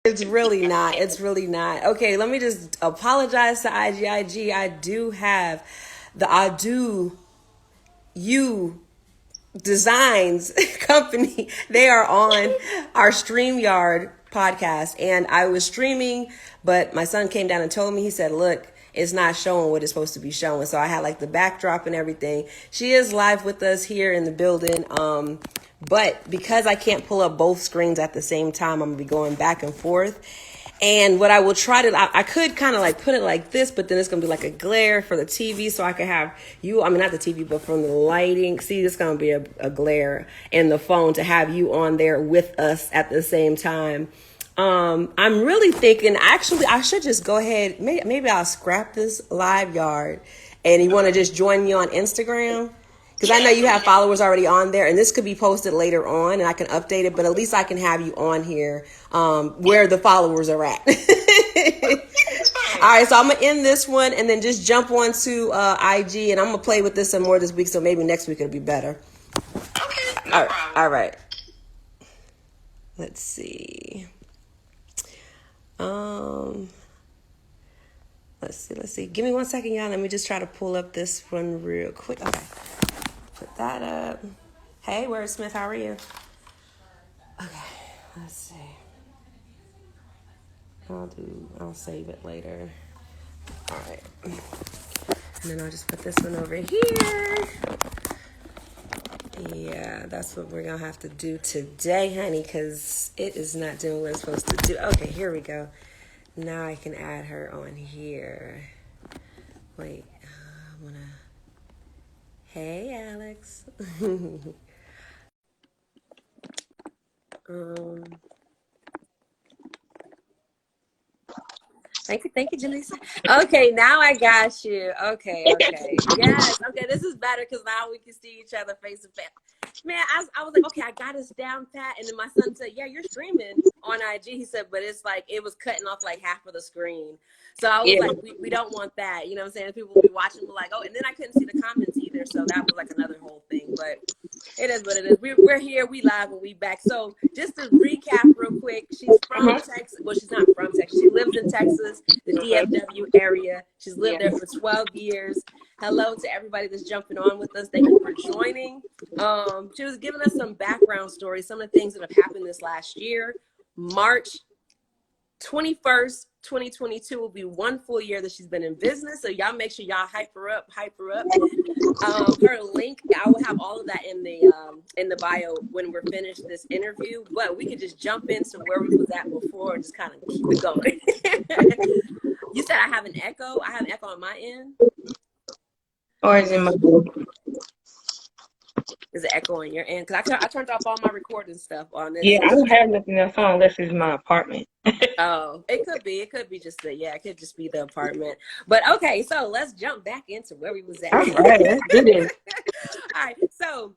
It's really not. It's really not. Okay, let me just apologize to IGIG. I do have the Ade U Designs company. They are on our StreamYard podcast. And I was streaming, but my son came down and told me, he said, look, it's not showing what it's supposed to be showing. So I had like the backdrop and everything. She is live with us here in the building. But because I can't pull up both screens at the same time, I'm gonna be going back and forth. And what I will try to, I could kind of like put it like this, but then it's going to be like a glare for the TV. So I can have you, I mean, not the TV, but from the lighting. See, it's going to be a glare in the phone to have you on there with us at the same time. I'm really thinking, actually, I should just go ahead. Maybe I'll scrap this live yard and you want to just join me on Instagram. Because I know you have followers already on there, and this could be posted later on, and I can update it, but at least I can have you on here where the followers are at. All right, so I'm going to end this one and then just jump on to IG, and I'm going to play with this some more this week, so maybe next week it'll be better. Okay, no problem. All right. Let's see. Let's see. Give me 1 second, y'all. Let me just try to pull up this one real quick. Okay. Put that up. Hey, Wordsmith, how are you? Okay, let's see. I'll save it later. All right. And then I'll just put this one over here. Yeah, that's what we're gonna have to do today, honey, because it is not doing what it's supposed to do. Okay, here we go. Now I can add her on here. Wait, I wanna... Hey, Alex. Thank you, Jaleesa. Okay, now I got you. Okay. Yes, okay, this is better because now we can see each other face to face. Man, I was like, okay, I got us down pat. And then my son said, yeah, you're streaming on IG. He said, but it's like, it was cutting off like half of the screen. So I was like, we don't want that. You know what I'm saying? People will be watching, be like, oh, and then I couldn't see the comments either. So that was like another whole thing. But it is what it is. We're here, we live, and we back. So just to recap real quick, she's from Texas. Well, she's not from Texas. She lives in Texas, the DFW area. She's lived there for 12 years. Hello to everybody that's jumping on with us. Thank you for joining. She was giving us some background stories, some of the things that have happened this last year. March 21st, 2022 will be 1 full year that she's been in business. So y'all make sure y'all hype her up. Her link, I will have all of that in the bio when we're finished this interview. But we can just jump into where we was at before and just kind of keep it going. You said I have an echo. I have an echo on my end. Or is it my Is it echo on your end? Because I turned off all my recording stuff on this. Yeah, I don't have nothing else on unless it's my apartment. Oh, it could be. It could be just it could just be the apartment. But okay, so let's jump back into where we was at. All right, let's do this. All right, so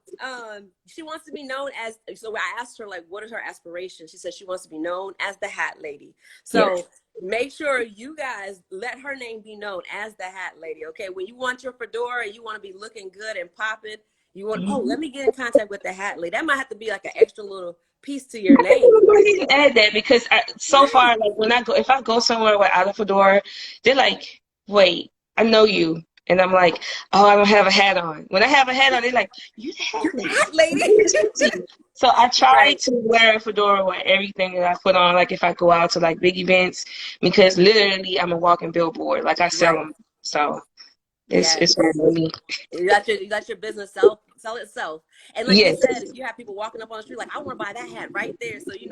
she wants to be known as. So I asked her like, what is her aspiration? She said she wants to be known as the Hat Lady. So make sure you guys let her name be known as the Hat Lady. Okay, when you want your fedora, you want to be looking good and popping. You want, let me get in contact with the Hat Lady. That might have to be like an extra little piece to your name. I need to add that because so far, like when if I go somewhere without a fedora, they're like, "Wait, I know you," and I'm like, "Oh, I don't have a hat on." When I have a hat on, they're like, "You the Hat Lady?" So I try to wear a fedora with everything that I put on, like if I go out to like big events, because literally I'm a walking billboard. Like I sell them, so. It's really you got your business sell itself. And like you said, if you have people walking up on the street like, I want to buy that hat right there. So you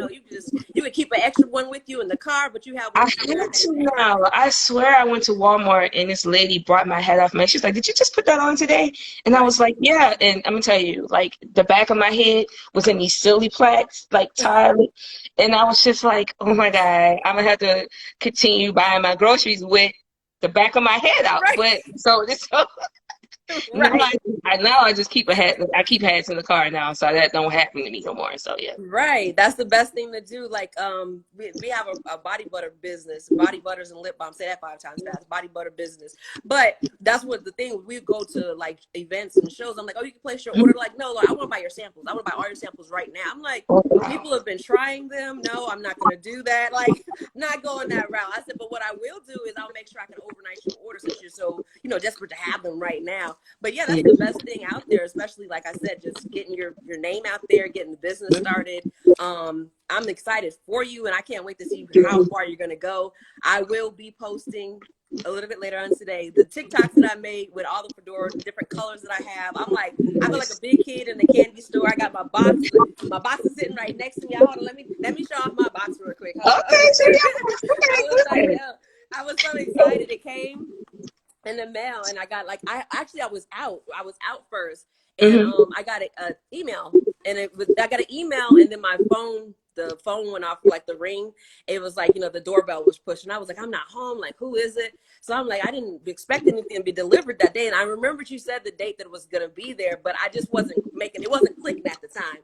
would keep an extra one with you in the car, but you have one. I had to now. I swear I went to Walmart and this lady brought my hat off. She's like, "Did you just put that on today?" And I was like, "Yeah." And I'm gonna tell you, like the back of my head was in these silly plaques, like tied. And I was just like, "Oh my God, I'm gonna have to continue buying my groceries with the back of my head out." But so Right. Now I just keep a hat. I keep hats in the car now, so that don't happen to me no more. So yeah. Right. That's the best thing to do. Like, we have a body butter business, body butters and lip balm. Say that 5 times fast. Body butter business. But that's what the thing. We go to like events and shows. I'm like, oh, you can place your order. Like, no, I want to buy your samples. I want to buy all your samples right now. I'm like, people have been trying them. No, I'm not going to do that. Like, not going that route. I said, but what I will do is I'll make sure I can overnight your order since you're so, desperate to have them right now. But yeah, that's the best thing out there, especially like I said, just getting your name out there, getting the business started. I'm excited for you, and I can't wait to see how far you're gonna go. I will be posting a little bit later on today the TikToks that I made with all the fedora, different colors that I have. I feel like a big kid in the candy store. I got my box. My box is sitting right next to me. Hold on, let me show off my box real quick. I was so excited. It came in the mail, and I got I was out first, and I got an email, and I got an email, and then the phone went off, like the ring. It was like, the doorbell was pushing. I was like, I'm not home. Like, who is it? So I'm like, I didn't expect anything to be delivered that day. And I remembered you said the date that it was going to be there, but I just wasn't clicking at the time.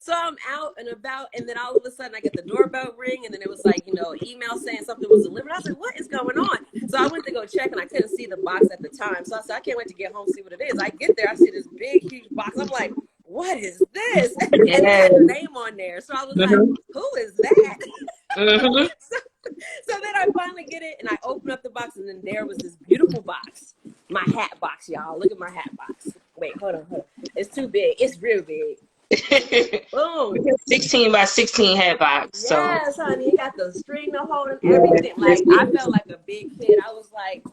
So I'm out and about, and then all of a sudden I get the doorbell ring, and then it was like, email saying something was delivered. I was like, what is going on? So I went to go check, and I couldn't see the box at the time. So I said, I can't wait to get home and see what it is. I get there, I see this big, huge box. I'm like, what is this? And it had the name on there. So I was like, who is that? So then I finally get it, and I open up the box, and then there was this beautiful box. My hat box, y'all. Look at my hat box. Wait, hold on. It's too big. It's real big. Boom. 16 by 16 hat box. Yes, honey. It got the string to hold and everything. Like, I felt like a big kid. I was like,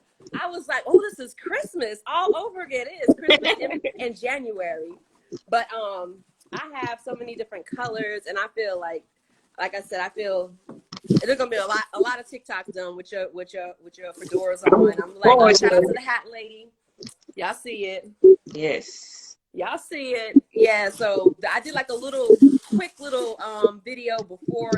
oh, this is Christmas all over again. It is Christmas in January. But I have so many different colors, and I feel like I said, I feel there's gonna be a lot of TikToks done with your fedoras on. I'm like, shout out to the hat lady. Y'all see it? Yes. Y'all see it? Yeah. So I did like a quick little video before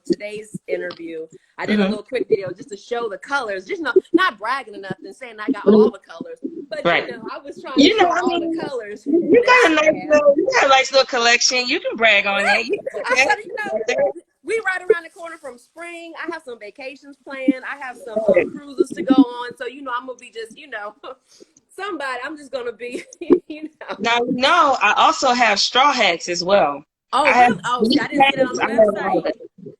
today's interview. I did a little quick video just to show the colors, just not bragging or nothing, saying I got all the colors, but I was trying to show all the colors. You got a nice little collection. You can brag on that. I said, we right around the corner from spring. I have some vacations planned. I have some cruises to go on. So I'm gonna be just somebody. I'm just gonna be Now, I also have straw hats as well. Oh, really? Oh, see, I didn't see it on the website.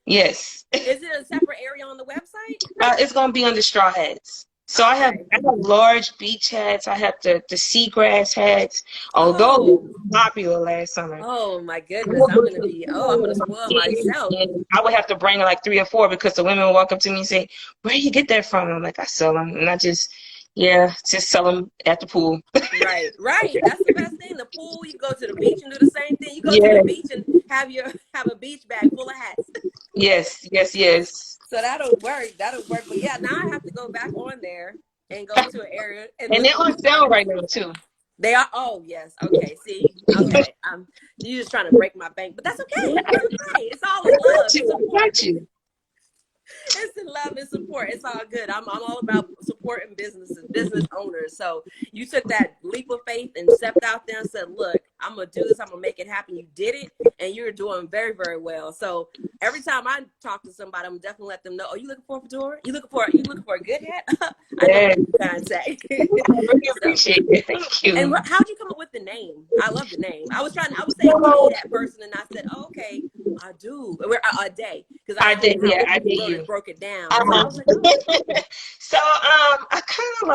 Yes. Is it a separate area on the website? It's gonna be under straw hats. So I have large beach hats. I have the seagrass hats. Those were popular last summer. Oh my goodness. I'm gonna spoil myself. And I would have to bring like 3 or 4 because the women would walk up to me and say, where do you get that from? I'm like, I sell them. And I just sell them at the pool. Right. That's the best thing. The pool, you go to the beach and do the same thing. You go to the beach and have a beach bag full of hats. Yes. So that'll work. But yeah, now I have to go back on there and go to an area. And they're on sale right now too. They are. Oh yes. Okay. See. Okay. You're just trying to break my bank, but that's okay. It's all in love. Got you. It's in love and support. It's all good. I'm all about supporting businesses, business owners. So you took that leap of faith and stepped out there and said, look, I'm going to do this. I'm going to make it happen. You did it, and you're doing very, very well. So every time I talk to somebody, I'm definitely let them know, you looking for a fedora? You looking for a good hat? I know what you're trying to say. I really appreciate it. Thank you. And how'd you come up with the name? I love the name. I was saying, that person, and I said, okay, I do. We're a day. Because I did you. Broke it down. So I kind of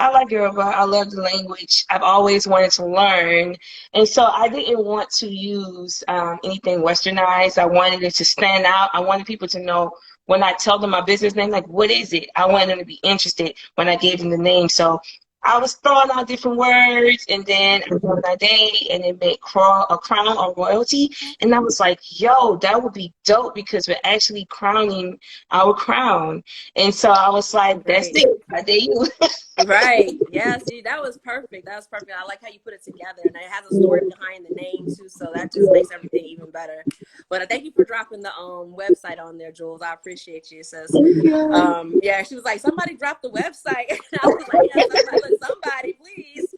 I like Yoruba. I love the language. I've always wanted to learn. And so I didn't want to use anything westernized. I wanted it to stand out. I wanted people to know when I tell them my business name, like, what is it? I wanted them to be interested when I gave them the name. So I was throwing out different words, and then I wrote Ade, and it made a crown or royalty. And I was like, yo, that would be dope because we're actually crowning our crown. And so I was like, that's it. Ade U. Right. Yeah, see, that was perfect. I like how you put it together, and it has a story behind the name too, so that just makes everything even better. But thank you for dropping the website on there, Jules. I appreciate you, sis. Yeah, she was like, somebody dropped the website. And I was like, yeah, Somebody, please.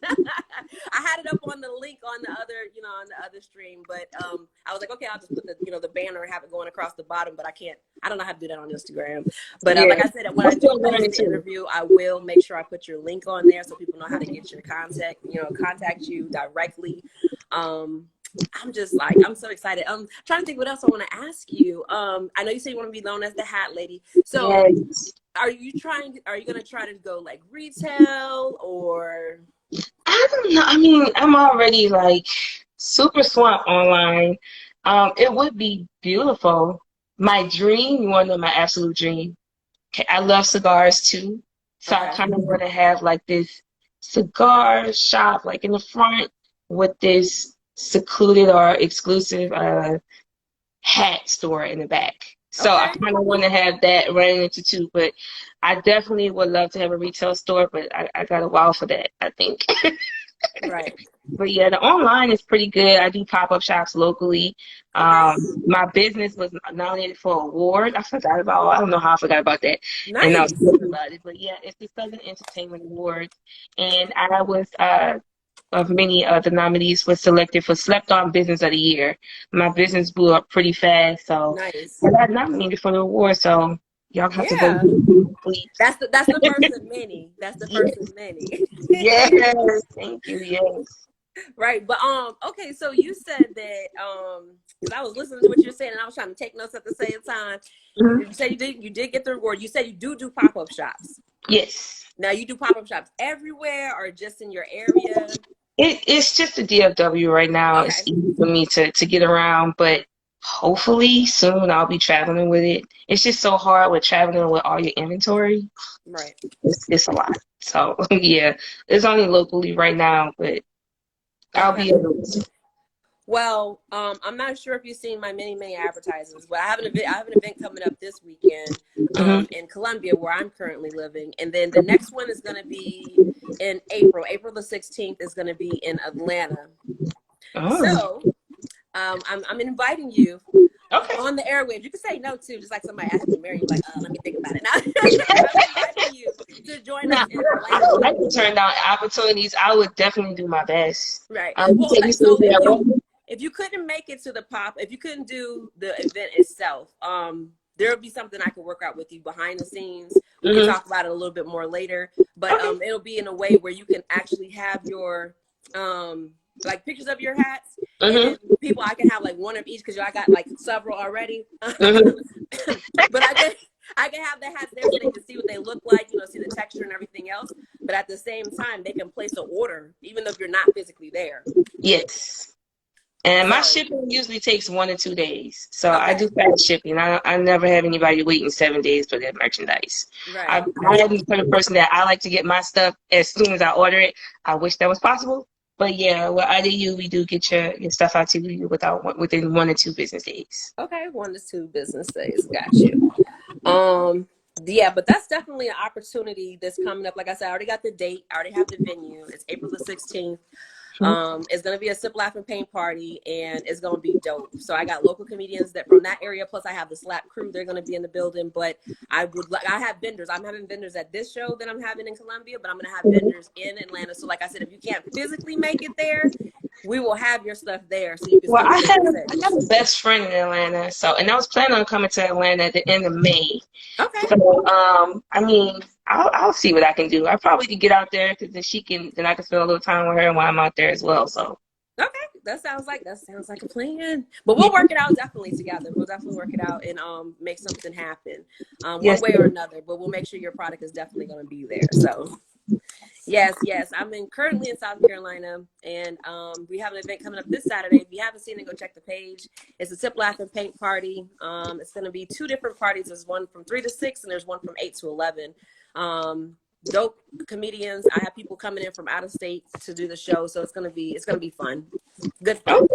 I had it up on the link on the other, on the other stream, but I was like, okay, I'll just put the, the banner and have it going across the bottom, but I don't know how to do that on Instagram. But like I said, when I do post the interview, I will make sure I put your link on there so people know how to get your contact you directly. I'm just like, I'm so excited. I'm trying to think what else I want to ask you. I know you say you want to be known as the Hat Lady. So are you going to try to go like retail or? I don't know. I mean, I'm already like super swamped online. It would be beautiful. My dream, you want to know my absolute dream? Okay, I love cigars too. So I kind of want to have like this cigar shop like in the front with this secluded or exclusive hat store in the back. So I kind of want to have that running into two, but I definitely would love to have a retail store, but I got a while for that, I think. Right. But yeah, the online is pretty good. I do pop-up shops locally. My business was nominated for an award. I don't know how I forgot about that. Nice. And I was talking about it. But yeah, it's the Southern Entertainment Awards. And I was, of many of the nominees, was selected for Slept On Business of the Year. My business blew up pretty fast, so I got nominated for the award. So y'all have to vote, please. That's the first of many. That's the first of many. Yes, thank you. Yes. Right, but okay, so you said that because I was listening to what you're saying and I was trying to take notes at the same time. You said you did get the reward. You said you do pop-up shops. Yes. Now you do pop-up shops everywhere or just in your area? It's just a DFW right now. It's easy for me to get around, but hopefully soon I'll be traveling with it. It's just so hard with traveling with all your inventory. Right. It's a lot. So yeah, it's only locally right now, but I'll be able to. Well, I'm not sure if you've seen my many advertisements, but I have an event coming up this weekend in Columbia, where I'm currently living, and then the next one is going to be in April. April the 16th is going to be in Atlanta. So I'm inviting you on the airwaves. You can say no too, just like somebody asked me to marry you, like, let me think about it. Now, I'm inviting you to join us in Atlanta. I would like to turn down opportunities. I would definitely do my best. Right. Well, so if you couldn't make it to if you couldn't do the event itself, there will be something I could work out with you behind the scenes. We can talk about it a little bit more later, but it'll be in a way where you can actually have your like pictures of your hats, and then people, I can have like one of each because I got like several already. But I can have the hats there so they can see what they look like, see the texture and everything else. But at the same time, they can place an order even though you're not physically there. Yes. And my shipping usually takes 1 or 2 days. So I do fast shipping. I never have anybody waiting 7 days for their merchandise. Right. I'm the kind of person that I like to get my stuff as soon as I order it. I wish that was possible. But yeah, with Ade U, we do get your stuff out to you within 1 or 2 business days. Okay, 1 to 2 business days. Got you. Yeah, but that's definitely an opportunity that's coming up. Like I said, I already got the date. I already have the venue. It's April the 16th. It's going to be a sip, laugh, and paint party, and it's going to be dope. So I got local comedians that from that area, plus I have the Slap crew. They're going to be in the building, but I have vendors. I'm having vendors at this show that I'm having in Columbia, but I'm going to have vendors in Atlanta. So like I said, if you can't physically make it there, we will have your stuff there. So you can I have a best friend in Atlanta, and I was planning on coming to Atlanta at the end of May. Okay. So, I mean, I'll see what I can do. I probably could get out there because then I can spend a little time with her while I'm out there as well. So. Okay, that sounds like a plan. But we'll work it out definitely together. We'll definitely work it out and make something happen, one way or another. But we'll make sure your product is definitely going to be there. So. Yes. I'm currently in South Carolina, and we have an event coming up this Saturday. If you haven't seen it, go check the page. It's a sip, laugh, and paint party. It's going to be 2 different parties. There's one from 3 to 6, and there's one from 8 to 11. Dope comedians. I have people coming in from out of state to do the show, so it's gonna be fun. Good fun.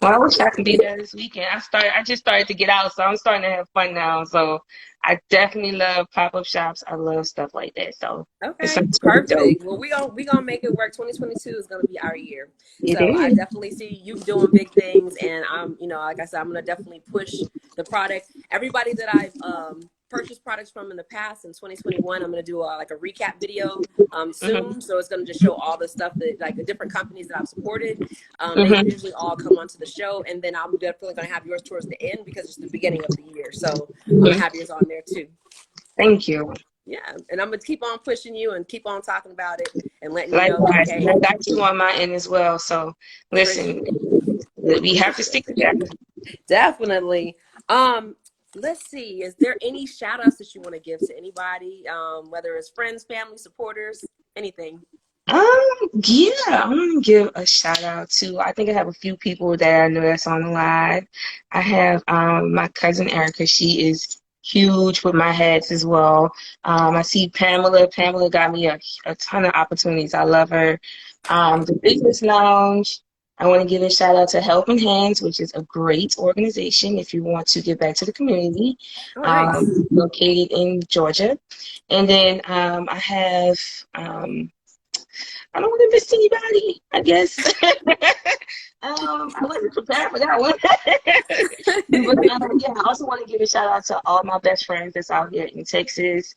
Well, I wish I could be there this weekend. I just started to get out, so I'm starting to have fun now. So I definitely love pop-up shops. I love stuff like that. So perfect. Well, we gonna make it work. 2022 is gonna be our year. So I definitely see you doing big things, and I'm, like I said, I'm gonna definitely push the product. Everybody that I've purchased products from in the past. In 2021, I'm going to do like a recap video Mm-hmm. soon. So it's going to just show all the stuff that like the different companies that I've supported. They Mm-hmm. usually all come onto the show, and then I'm definitely going to have yours towards the end because it's the beginning of the year. So I'm going to Mm-hmm. have yours on there too. Thank you. Yeah, and I'm gonna keep on pushing you and keep on talking about it and letting you know like, Likewise, hey, and I got you on my end as well. So for listen, we for have to sure. stick together. Definitely. Let's see. Is there any shout outs that you want to give to anybody? Whether it's friends, family, supporters, anything. Yeah, I'm gonna give a shout out to. I think I have a few people that I know that's on the live. I have my cousin Erica. She is huge with my heads as well. I see Pamela. Pamela got me a ton of opportunities. I love her. The Business Lounge. I want to give a shout out to Helping Hands, which is a great organization if you want to give back to the community. Oh, nice. Located in Georgia, and then I have. I don't want to miss anybody, I guess. I wasn't prepared for that one. But yeah, I also want to give a shout out to all my best friends that's out here in Texas.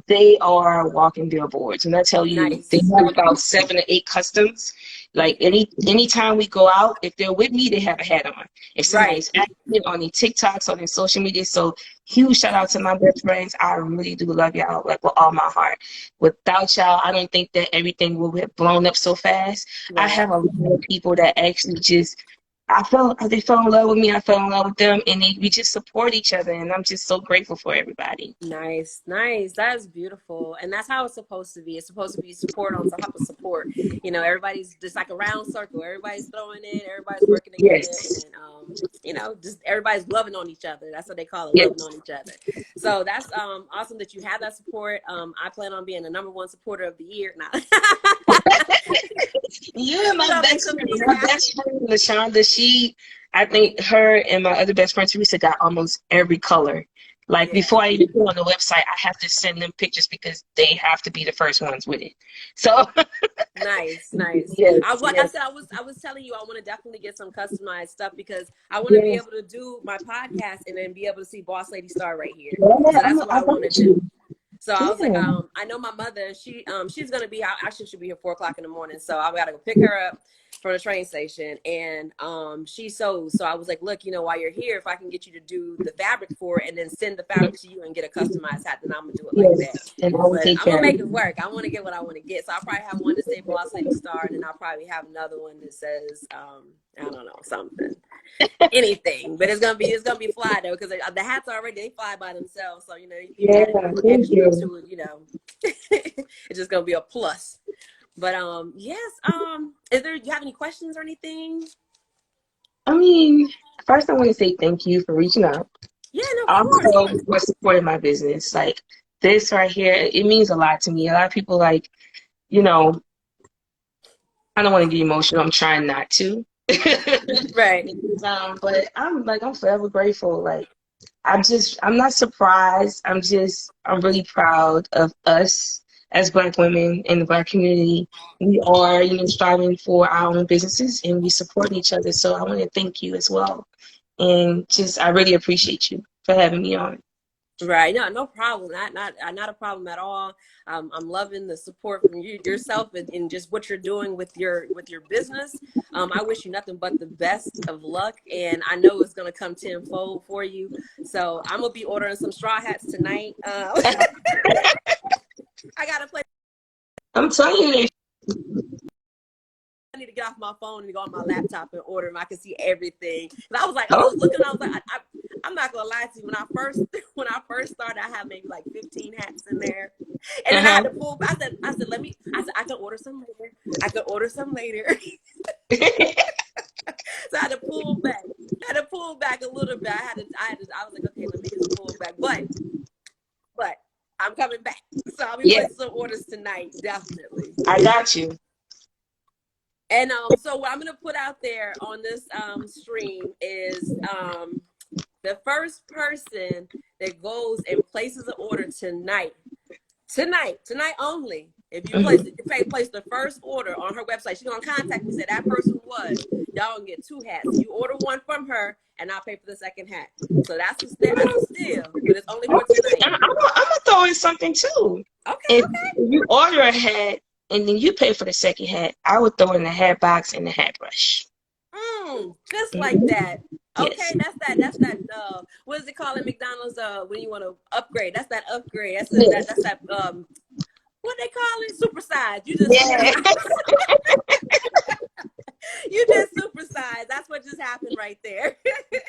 They are walking billboards. When I tell you, they Nice. have about 7 or 8 customs. Like anytime we go out, if they're with me, they have a hat on. If Right. somebody's active on their TikToks, on their social media, so huge shout out to my best friends. I really do love y'all like with all my heart. Without y'all, I don't think that everything would have blown up so fast. I Right. have a lot of people that actually just they fell in love with me. I fell in love with them, and we just support each other. And I'm just so grateful for everybody. Nice, nice. That's beautiful. And that's how it's supposed to be. It's supposed to be support on top of support. You know, everybody's just like a round circle. Everybody's throwing in, everybody's working together, Yes, and you know, just everybody's loving on each other. That's what they call it, loving yes. on each other. So that's awesome that you have that support. I plan on being the #1 supporter of the year. Now You and we're my gonna make best some friend, things my happen. best friend Lashonda, I think her and my other best friend Teresa got almost every color. Like Yeah. before I even go on the website, I have to send them pictures because they have to be the first ones with it. So Nice, nice. I yes, like I yes, said, I was telling you I want to definitely get some customized stuff because I want to be yes. able to do my podcast and then be able to see Boss Lady Star right here. Yeah, So that's what I I want to got do. you. So I was like, Yeah. I know my mother. She's gonna be out. Actually, she'll be here 4 o'clock in the morning. So I gotta go pick her up from the train station, and she sews. So I was like, look, you know, while you're here, if I can get you to do the fabric for it, and then send the fabric to you and get a customized hat, then I'm gonna do it like that. Yes, and I will But take I'm gonna care of make it you. work. I want to get what I want to get. So I'll probably have one to say Boss Lady Star, and then I'll probably have another one that says, I don't know, something, anything. But it's gonna be fly though, because the hats already they fly by themselves. So you know you can Yeah, add a little thank extra you. to it. You know, it's just gonna be a plus. But yes, is there you have any questions or anything? I mean, first I want to say thank you for reaching out. Yeah, no, of course. Also, for supporting my business. Like this right here, it means a lot to me. A lot of people like, you know, I don't want to get emotional. I'm trying not to. Right. But I'm forever grateful. Like I'm not surprised. I'm really proud of us as Black women in the Black community. We are, striving for our own businesses and we support each other. So I want to thank you as well. And I really appreciate you for having me on. Right. No, no problem. Not a problem at all. I'm loving the support from you yourself and just what you're doing with your business. I wish you nothing but the best of luck, and I know it's gonna come tenfold for you. So I'm gonna be ordering some straw hats tonight. I gotta play. I'm telling you, I need to get off my phone and go on my laptop and order them. I can see everything. I was like, I oh, was looking. I was like, I'm not gonna lie to you. When I first started, I had maybe like 15 hats in there, and then I had uh-huh. to pull. I said, let me. I said, I can order some later. I can order some later. So I had to pull back. I had to pull back a little bit. I was like, okay, let me just pull back. But I'm coming back. So I'll be Yeah, placing some orders tonight, definitely. I got you. And so what I'm gonna put out there on this stream is the first person that goes and places an order tonight only. If you place Mhm. the first order on her website, she's gonna contact me. Say that person was. y'all gonna get 2 hats. You order one from her, and I'll pay for the second hat. So that's a steal, but it's only for tonight. I'm gonna throw in something too. Okay, If you order a hat and then you pay for the second hat, I would throw in the hat box and the hat brush. Just like that. Yes. Okay, that's that. What is it called at McDonald's? When you want to upgrade, that's that upgrade. That's that. What they call it? Supersize. You just you just supersize. That's what just happened right there.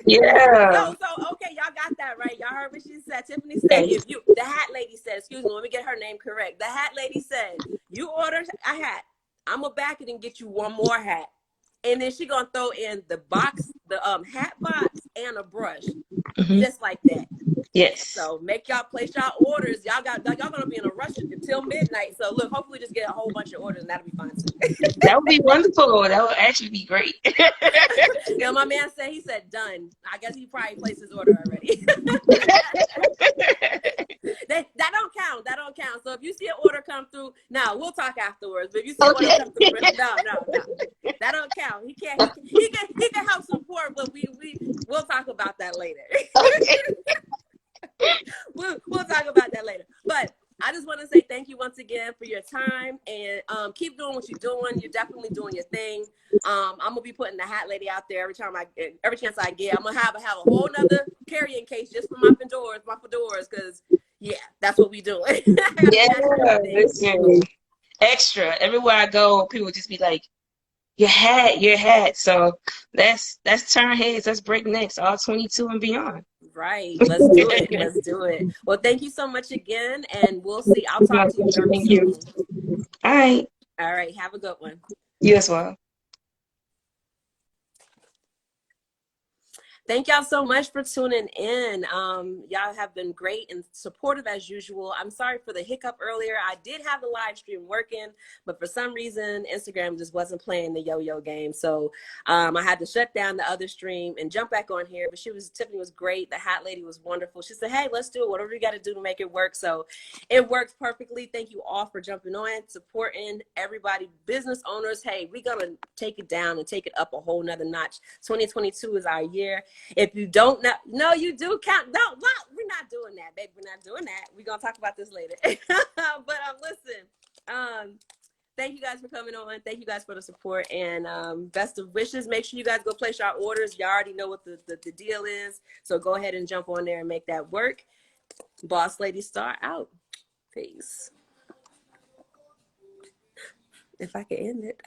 Yeah. So okay, y'all got that right. Y'all heard what she said. Tiffany said, Yes. the hat lady said, excuse me, let me get her name correct. The hat lady said, you order a hat, I'm gonna back it and get you one more hat. And then she gonna throw in the box, the hat box and a brush. Just like that. Yes. So make y'all place y'all orders. Y'all gonna be in a rush until midnight. So look, hopefully just get a whole bunch of orders and that'll be fine too. That would be wonderful. That would actually be great. My man said, he said done. I guess he probably placed his order already. That don't count. That don't count. So if you see an order come through, now we'll talk afterwards. But if you see an order come through, no, that don't count. He can help support, but we'll talk about that later. We'll talk about that later. But I just want to say thank you once again for your time, and keep doing what you're doing. You're definitely doing your thing. I'm gonna be putting the hat lady out there every chance I get. I'm gonna have a whole nother carrying case just for my fedoras, because yeah, that's what we doing. Yeah, listen. Extra. Everywhere I go, people just be like, your hat. So let's turn heads, let's break necks, all 22 and beyond. Right. Let's do it. Let's do it. Well, thank you so much again, and we'll see. I'll talk to you very soon. All right. All right. Have a good one. You as well. Thank y'all so much for tuning in. Y'all have been great and supportive as usual. I'm sorry for the hiccup earlier. I did have the live stream working, but for some reason, Instagram just wasn't playing the yo-yo game. So I had to shut down the other stream and jump back on here. But Tiffany was great. The hat lady was wonderful. She said, hey, let's do it. Whatever you got to do to make it work. So it works perfectly. Thank you all for jumping on, supporting everybody, business owners. Hey, we're going to take it down and take it up a whole nother notch. 2022 is our year. If you don't know, no, you do count. No, we're not doing that, baby. We're not doing that. We're gonna talk about this later. But listen, thank you guys for coming on. Thank you guys for the support, and best of wishes. Make sure you guys go place your orders. Y'all already know what the deal is, so go ahead and jump on there and make that work. Boss Lady Star out. Peace. If I could end it.